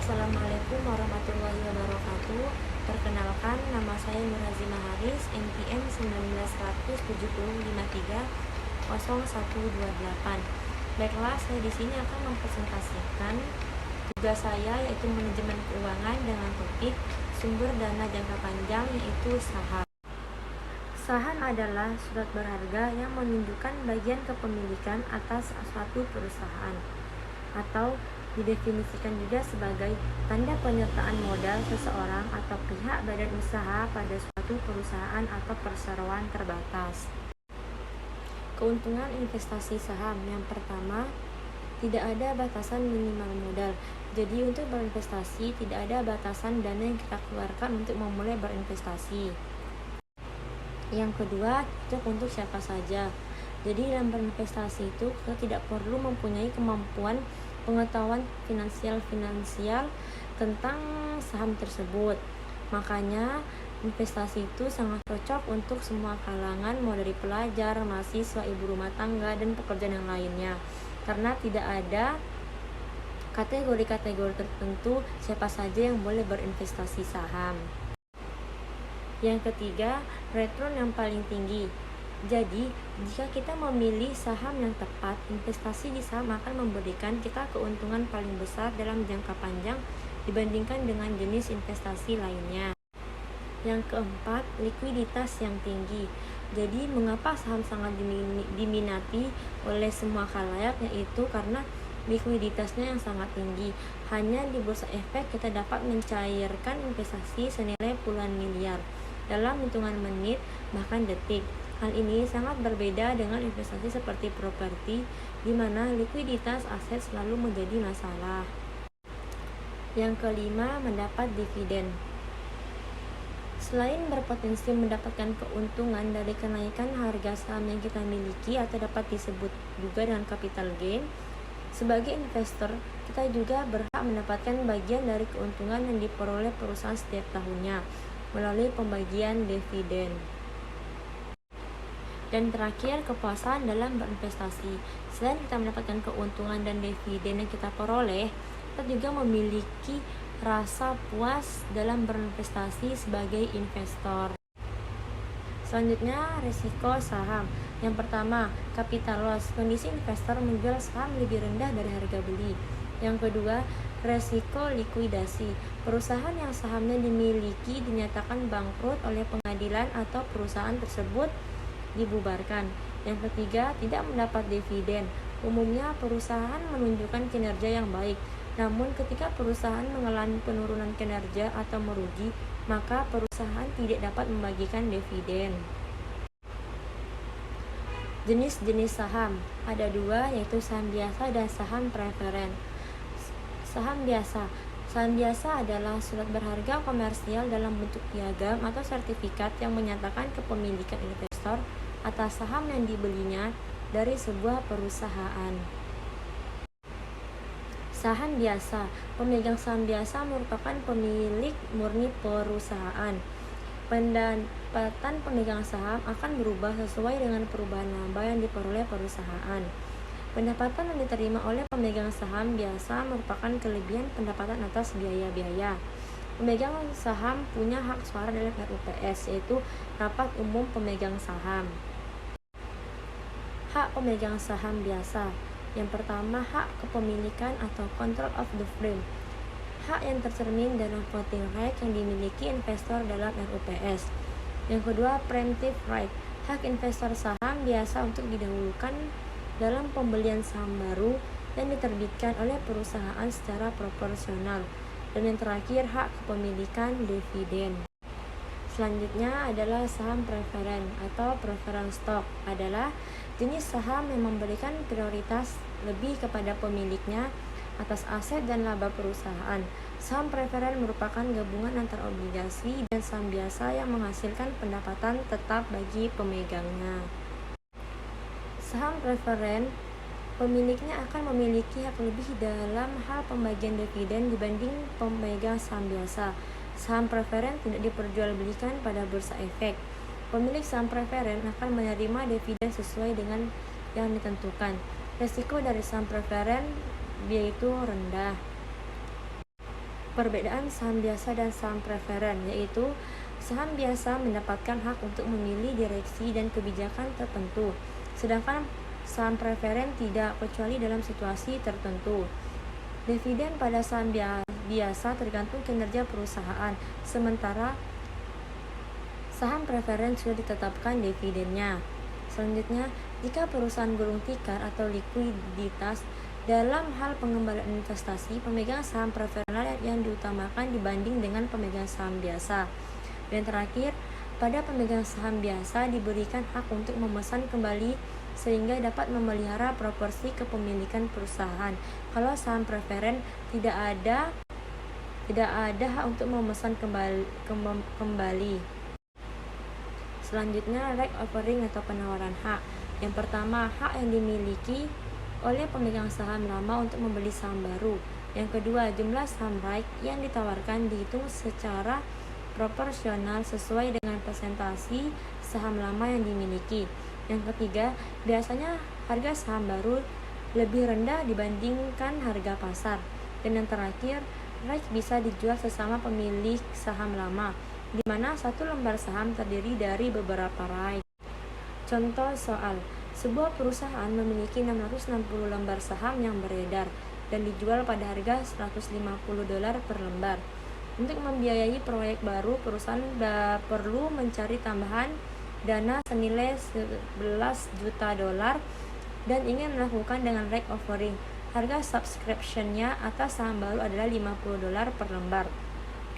Assalamualaikum warahmatullahi wabarakatuh. Perkenalkan, nama saya Nurazima Haris, NPM 1970530128. Baiklah, saya di sini akan mempresentasikan tugas saya, yaitu manajemen keuangan dengan topik sumber dana jangka panjang, yaitu saham. Saham adalah surat berharga yang menunjukkan bagian kepemilikan atas suatu perusahaan, atau didefinisikan juga sebagai tanda penyertaan modal seseorang atau pihak badan usaha pada suatu perusahaan atau perseroan terbatas. Keuntungan investasi saham: yang pertama, tidak ada batasan minimal modal. Jadi untuk berinvestasi tidak ada batasan dana yang kita keluarkan untuk memulai berinvestasi. Yang kedua, cocok untuk siapa saja. Jadi dalam berinvestasi itu kita tidak perlu mempunyai kemampuan pengetahuan finansial tentang saham tersebut. Makanya investasi itu sangat cocok untuk semua kalangan, mau dari pelajar, mahasiswa, ibu rumah tangga, dan pekerjaan yang lainnya. Karena tidak ada kategori-kategori tertentu siapa saja yang boleh berinvestasi saham. Yang ketiga, return yang paling tinggi. Jadi, jika kita memilih saham yang tepat, investasi di saham akan memberikan kita keuntungan paling besar dalam jangka panjang dibandingkan dengan jenis investasi lainnya. Yang keempat, likuiditas yang tinggi. Jadi, mengapa saham sangat diminati oleh semua khalayak, yaitu karena likuiditasnya yang sangat tinggi. Hanya di Bursa Efek kita dapat mencairkan investasi senilai puluhan miliar dalam hitungan menit, bahkan detik. Hal ini sangat berbeda dengan investasi seperti properti, di mana likuiditas aset selalu menjadi masalah. Yang kelima, mendapat dividen. Selain berpotensi mendapatkan keuntungan dari kenaikan harga saham yang kita miliki atau dapat disebut juga dengan capital gain, sebagai investor kita juga berhak mendapatkan bagian dari keuntungan yang diperoleh perusahaan setiap tahunnya melalui pembagian dividen. Dan terakhir, kepuasan dalam berinvestasi. Selain kita mendapatkan keuntungan dan dividen yang kita peroleh, kita juga memiliki rasa puas dalam berinvestasi sebagai investor. Selanjutnya, risiko saham. Yang pertama, capital loss. Kondisi investor menjual saham lebih rendah dari harga beli. Yang kedua, resiko likuidasi. Perusahaan yang sahamnya dimiliki dinyatakan bangkrut oleh pengadilan atau perusahaan tersebut dibubarkan. Yang ketiga, tidak mendapat dividen. Umumnya perusahaan menunjukkan kinerja yang baik, namun ketika perusahaan mengalami penurunan kinerja atau merugi, maka perusahaan tidak dapat membagikan dividen. Jenis-jenis saham ada dua, yaitu saham biasa dan saham preferen. Saham biasa adalah surat berharga komersial dalam bentuk piagam atau sertifikat yang menyatakan kepemilikan investor atas saham yang dibelinya dari sebuah perusahaan. Saham biasa. Pemegang saham biasa merupakan pemilik murni perusahaan. Pendapatan pemegang saham akan berubah sesuai dengan perubahan laba yang diperoleh perusahaan. Pendapatan yang diterima oleh pemegang saham biasa merupakan kelebihan pendapatan atas biaya-biaya. Pemegang saham punya hak suara dalam RUPS, yaitu Rapat Umum Pemegang Saham. Hak pemegang saham biasa. Yang pertama, hak kepemilikan atau control of the firm. Hak yang tercermin dalam voting right yang dimiliki investor dalam RUPS. Yang kedua, preemptive right. Hak investor saham biasa untuk didahulukan dalam pembelian saham baru dan diterbitkan oleh perusahaan secara proporsional. Dan yang terakhir, hak kepemilikan dividen. Selanjutnya adalah saham preferen atau preference stock, adalah jenis saham yang memberikan prioritas lebih kepada pemiliknya atas aset dan laba perusahaan. Saham preferen merupakan gabungan antara obligasi dan saham biasa yang menghasilkan pendapatan tetap bagi pemegangnya. Saham preferen, pemiliknya akan memiliki hak lebih dalam hal pembagian dividen dibanding pemegang saham biasa. Saham preferen tidak diperjualbelikan pada Bursa Efek. Pemilik saham preferen akan menerima dividen sesuai dengan yang ditentukan. Risiko dari saham preferen yaitu rendah. Perbedaan saham biasa dan saham preferen, yaitu saham biasa mendapatkan hak untuk memilih direksi dan kebijakan tertentu, sedangkan saham preferen tidak, kecuali dalam situasi tertentu. Dividen pada saham biasa tergantung kinerja perusahaan, sementara saham preferen sudah ditetapkan dividennya. Selanjutnya, jika perusahaan gulung tikar atau likuiditas dalam hal pengembalian investasi, pemegang saham preferen yang diutamakan dibanding dengan pemegang saham biasa. Dan terakhir, pada pemegang saham biasa diberikan hak untuk memesan kembali sehingga dapat memelihara proporsi kepemilikan perusahaan. Kalau saham preferen tidak ada hak untuk memesan kembali. Selanjutnya, right offering atau penawaran hak. Yang pertama, hak yang dimiliki oleh pemegang saham lama untuk membeli saham baru. Yang kedua, jumlah saham right yang ditawarkan dihitung secara proporsional sesuai dengan presentasi saham lama yang dimiliki. Yang ketiga, biasanya harga saham baru lebih rendah dibandingkan harga pasar. Dan yang terakhir, right bisa dijual sesama pemilik saham lama, di mana satu lembar saham terdiri dari beberapa right. Contoh soal, sebuah perusahaan memiliki 660 lembar saham yang beredar dan dijual pada harga $150 per lembar. Untuk membiayai proyek baru, perusahaan perlu mencari tambahan dana senilai $11 juta dan ingin melakukan dengan right offering. Harga subscription-nya atas saham baru adalah $50 per lembar.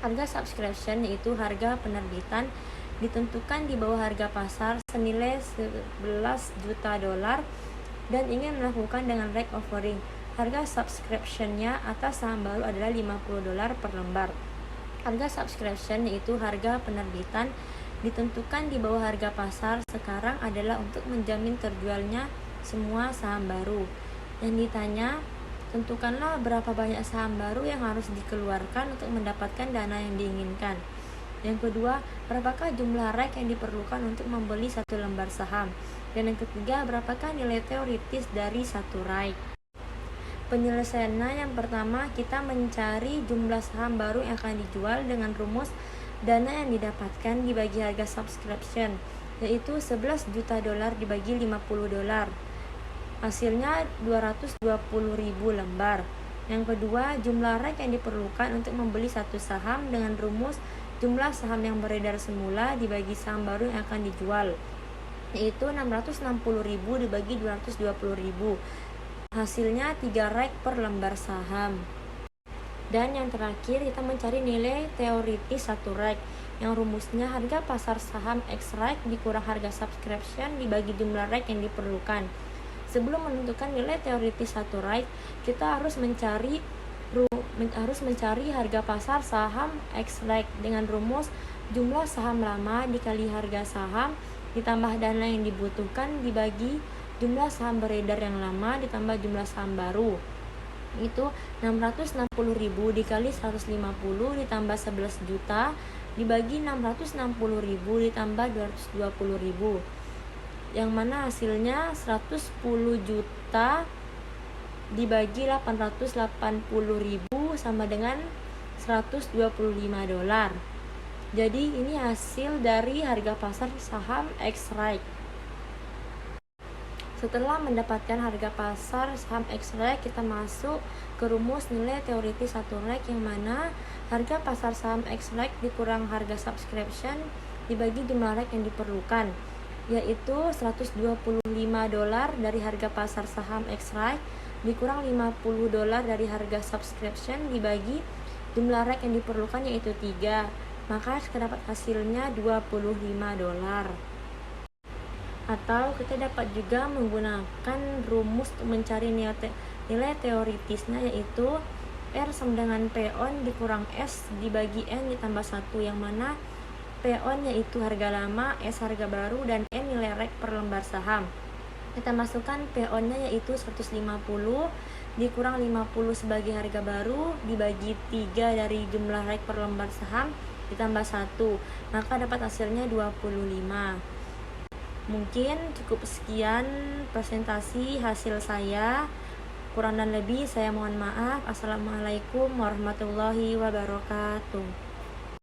Harga subscription yaitu harga penerbitan ditentukan di bawah harga pasar senilai $11 juta dan ingin melakukan dengan right offering. Harga subscription-nya atas saham baru adalah $50 per lembar. Harga subscription yaitu harga penerbitan ditentukan di bawah harga pasar sekarang adalah untuk menjamin terjualnya semua saham baru. Yang ditanya, tentukanlah berapa banyak saham baru yang harus dikeluarkan untuk mendapatkan dana yang diinginkan. Yang kedua, berapakah jumlah right yang diperlukan untuk membeli satu lembar saham? Dan yang ketiga, berapakah nilai teoritis dari satu right? Penyelesaiannya yang pertama, kita mencari jumlah saham baru yang akan dijual dengan rumus dana yang didapatkan dibagi harga subscription, yaitu $11 juta dibagi $50. Hasilnya 220.000 lembar. Yang kedua, jumlah right yang diperlukan untuk membeli satu saham dengan rumus jumlah saham yang beredar semula dibagi saham baru yang akan dijual, yaitu 660.000 dibagi 220.000. Hasilnya 3 right per lembar saham. Dan yang terakhir, kita mencari nilai teoritis satu right, yang rumusnya harga pasar saham X right dikurang harga subscription dibagi jumlah right yang diperlukan. Sebelum menentukan nilai teoritis satu right, kita harus mencari harga pasar saham X right dengan rumus jumlah saham lama dikali harga saham ditambah dana yang dibutuhkan dibagi jumlah saham beredar yang lama ditambah jumlah saham baru. Itu 660.000 dikali 150 ditambah 11 juta dibagi 660.000 ditambah 220.000, yang mana hasilnya 110 juta dibagi 880.000 sama dengan $125. Jadi ini hasil dari harga pasar saham X right. Setelah mendapatkan harga pasar saham X right, kita masuk ke rumus nilai teoritis satu right, yang mana harga pasar saham X right dikurang harga subscription dibagi jumlah right yang diperlukan, yaitu $125 dari harga pasar saham X right dikurang $50 dari harga subscription dibagi jumlah right yang diperlukan, yaitu 3. Maka kita dapat hasilnya $25. Atau kita dapat juga menggunakan rumus untuk mencari nilai teoritisnya, yaitu R sama dengan P-on dikurang S dibagi N ditambah 1, yang mana P-on yaitu harga lama, S harga baru, dan N nilai right per lembar saham. Kita masukkan P-on-nya yaitu 150 dikurang 50 sebagai harga baru dibagi 3 dari jumlah right per lembar saham ditambah 1, maka dapat hasilnya 25. Mungkin cukup sekian presentasi hasil saya. Kurang dan lebih saya mohon maaf. Assalamualaikum warahmatullahi wabarakatuh.